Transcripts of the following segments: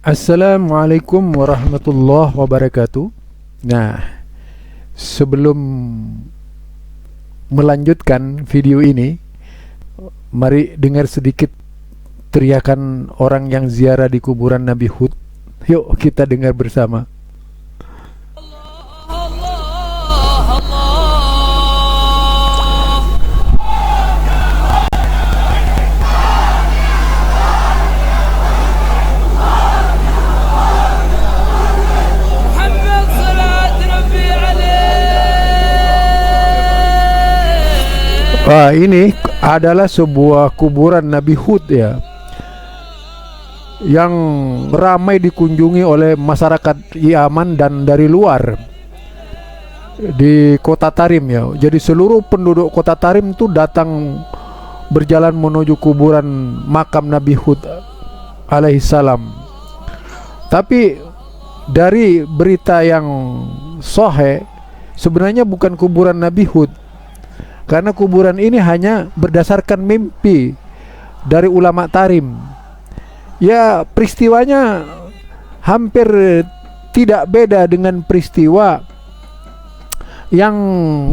Assalamualaikum warahmatullahi wabarakatuh. Nah, sebelum melanjutkan video ini, mari dengar sedikit teriakan orang yang ziarah di kuburan Nabi Hud. Yuk kita dengar bersama. Wah, ini adalah sebuah kuburan Nabi Hud ya, yang ramai dikunjungi oleh masyarakat Yaman dan dari luar di kota Tarim ya. Jadi seluruh penduduk kota Tarim itu datang berjalan menuju kuburan makam Nabi Hud alaihissalam. Tapi dari berita yang sahih, sebenarnya bukan kuburan Nabi Hud, karena kuburan ini hanya berdasarkan mimpi dari ulama Tarim. Ya, peristiwanya hampir tidak beda dengan peristiwa yang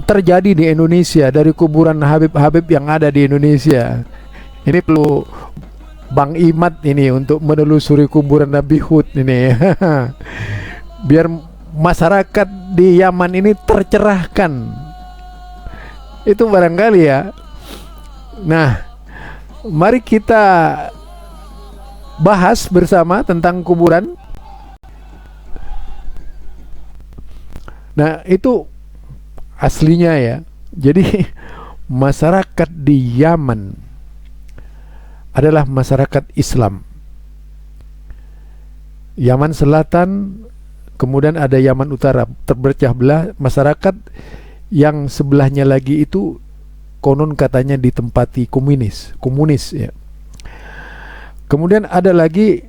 terjadi di Indonesia dari kuburan Habib-Habib yang ada di Indonesia. Ini perlu Bang Imad ini untuk menelusuri kuburan Nabi Hud ini biar masyarakat di Yaman ini tercerahkan. Itu barangkali ya. Nah, mari kita bahas bersama tentang kuburan. Nah, itu aslinya ya. Jadi masyarakat di Yaman adalah masyarakat Islam. Yaman Selatan, kemudian ada Yaman Utara, terpecah belah. Masyarakat yang sebelahnya lagi itu konon katanya ditempati komunis ya. Kemudian ada lagi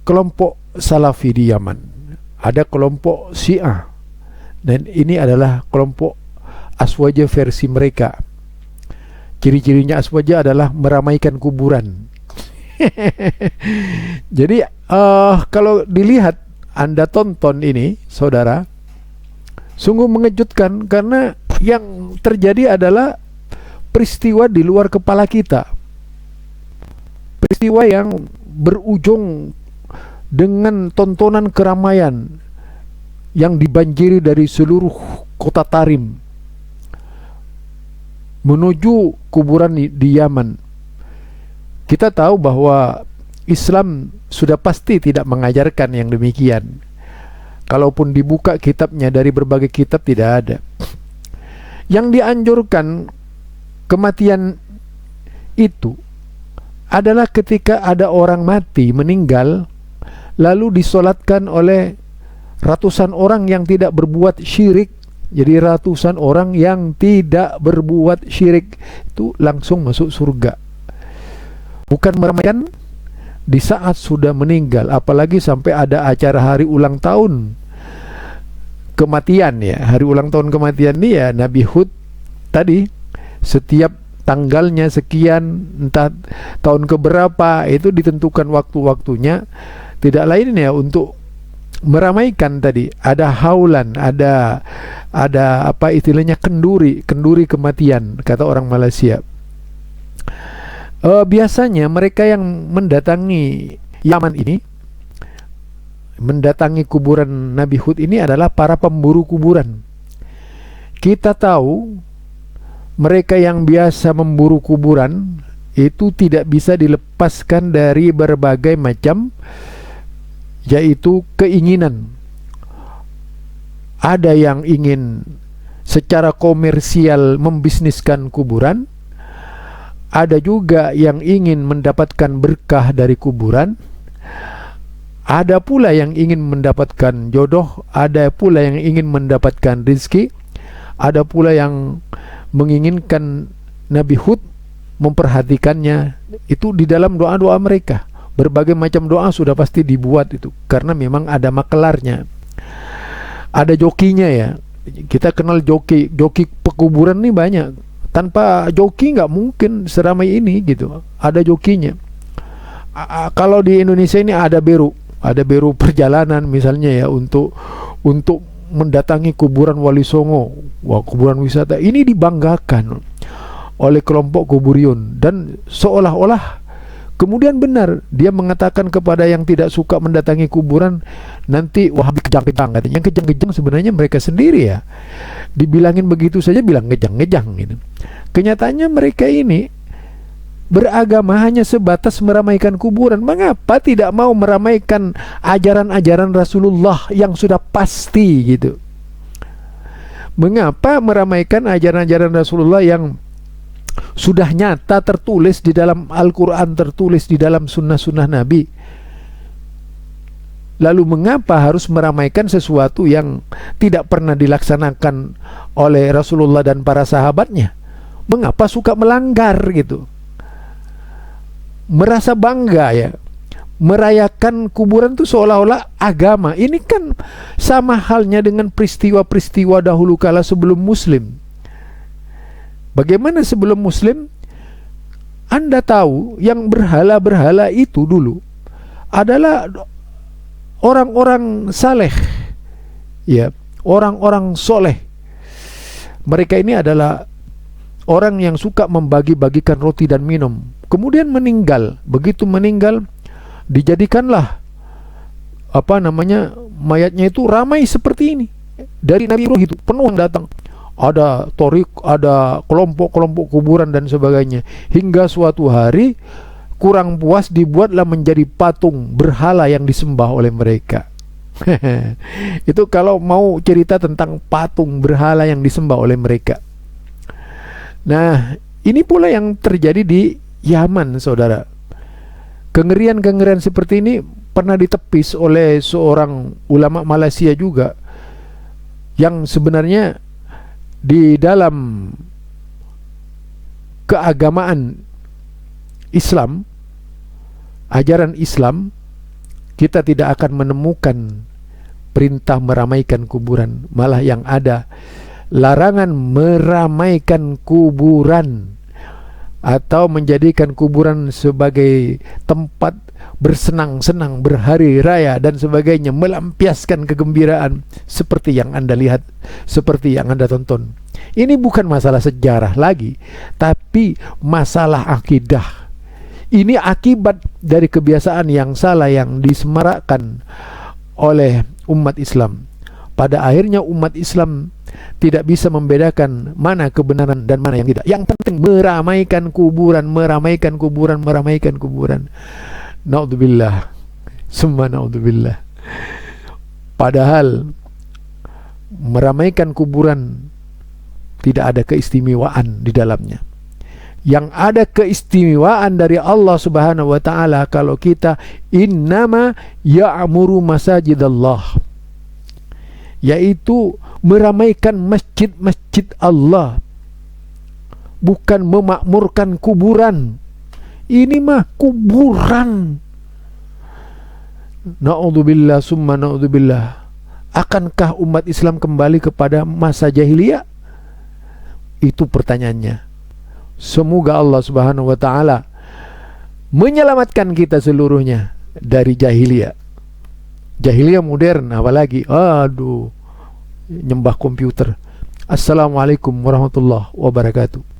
kelompok Salafi di Yaman, ada kelompok Syiah, dan ini adalah kelompok Aswaja versi mereka. Ciri-cirinya Aswaja adalah meramaikan kuburan. Jadi kalau dilihat, Anda tonton ini saudara, sungguh mengejutkan karena yang terjadi adalah peristiwa di luar kepala kita. Peristiwa yang berujung dengan tontonan keramaian yang dibanjiri dari seluruh kota Tarim menuju kuburan di Yaman. Kita tahu bahwa Islam sudah pasti tidak mengajarkan yang demikian. Kalaupun dibuka kitabnya, dari berbagai kitab tidak ada. Yang dianjurkan kematian itu adalah ketika ada orang mati, meninggal, lalu disolatkan oleh ratusan orang yang tidak berbuat syirik. Jadi ratusan orang yang tidak berbuat syirik itu langsung masuk surga. Bukan meramaikan di saat sudah meninggal, apalagi sampai ada acara hari ulang tahun kematian ya. Hari ulang tahun kematian ini ya Nabi Hud tadi, setiap tanggalnya sekian, entah tahun keberapa, itu ditentukan waktu-waktunya. Tidak lain ya untuk meramaikan tadi. Ada haulan, ada apa istilahnya, kenduri kematian kata orang Malaysia. Biasanya mereka yang mendatangi Yaman ini, mendatangi kuburan Nabi Hud ini adalah para pemburu kuburan. Kita tahu mereka yang biasa memburu kuburan itu tidak bisa dilepaskan dari berbagai macam, yaitu keinginan. Ada yang ingin secara komersial membisniskan kuburan, ada juga yang ingin mendapatkan berkah dari kuburan, ada pula yang ingin mendapatkan jodoh, ada pula yang ingin mendapatkan rezeki, ada pula yang menginginkan Nabi Hud memperhatikannya. Itu di dalam doa-doa mereka. Berbagai macam doa sudah pasti dibuat itu, karena memang ada makelarnya, ada jokinya ya. Kita kenal joki pekuburan nih banyak. Tanpa joki nggak mungkin seramai ini gitu. Ada jokinya. Kalau di Indonesia ini ada Beru. ada biro perjalanan misalnya ya untuk mendatangi kuburan Wali Songo. Wah, kuburan wisata ini dibanggakan oleh kelompok Kuburion, dan seolah-olah kemudian benar dia mengatakan kepada yang tidak suka mendatangi kuburan, nanti Wahabi kejang-kejang katanya. Yang kejang-kejang sebenarnya mereka sendiri ya. Dibilangin begitu saja bilang ngejang-ngejang gitu. Kenyataannya mereka ini beragama hanya sebatas meramaikan kuburan. Mengapa tidak mau meramaikan ajaran-ajaran Rasulullah yang sudah pasti gitu? Mengapa meramaikan ajaran-ajaran Rasulullah yang sudah nyata tertulis di dalam Al-Quran, tertulis di dalam sunnah-sunnah Nabi? Lalu mengapa harus meramaikan sesuatu yang tidak pernah dilaksanakan oleh Rasulullah dan para sahabatnya? Mengapa suka melanggar gitu? Merasa bangga ya, merayakan kuburan itu seolah-olah agama. Ini kan sama halnya dengan peristiwa-peristiwa dahulu kala sebelum Muslim. Bagaimana sebelum Muslim? Anda tahu yang berhala-berhala itu dulu adalah orang-orang saleh, ya, orang-orang soleh. Mereka ini adalah orang yang suka membagi-bagikan roti dan minum. Kemudian meninggal. Begitu meninggal, dijadikanlah mayatnya itu ramai seperti ini. Dari Nabi Ibrahim itu penuh yang datang. Ada torik, ada kelompok-kelompok kuburan dan sebagainya. Hingga suatu hari kurang puas dibuatlah menjadi patung berhala yang disembah oleh mereka. Itu kalau mau cerita tentang patung berhala yang disembah oleh mereka. Nah, ini pula yang terjadi di Yaman, saudara. Kengerian-kengerian seperti ini pernah ditepis oleh seorang ulama Malaysia juga, yang sebenarnya di dalam keagamaan Islam, ajaran Islam, kita tidak akan menemukan perintah meramaikan kuburan. Malah yang ada larangan meramaikan kuburan atau menjadikan kuburan sebagai tempat bersenang-senang, berhari raya dan sebagainya, melampiaskan kegembiraan seperti yang Anda lihat, seperti yang Anda tonton. Ini bukan masalah sejarah lagi, tapi masalah akidah. Ini akibat dari kebiasaan yang salah yang disemarakkan oleh umat Islam. Pada akhirnya umat Islam tidak bisa membedakan mana kebenaran dan mana yang tidak. Yang penting meramaikan kuburan, meramaikan kuburan, meramaikan kuburan. Naudzubillah, summa naudzubillah. Padahal meramaikan kuburan tidak ada keistimewaan di dalamnya. Yang ada keistimewaan dari Allah Subhanahu wa taala kalau kita innama ya'muru masajidallah, yaitu meramaikan masjid-masjid Allah, bukan memakmurkan kuburan. Ini mah kuburan. Na'udzubillah summa na'udzubillah. Akankah umat Islam kembali kepada masa jahiliyah? Itu pertanyaannya. Semoga Allah Subhanahu wa taala menyelamatkan kita seluruhnya dari jahiliyah. Jahiliyah modern apalagi. Aduh, nyembah komputer. Assalamualaikum warahmatullahi wabarakatuh.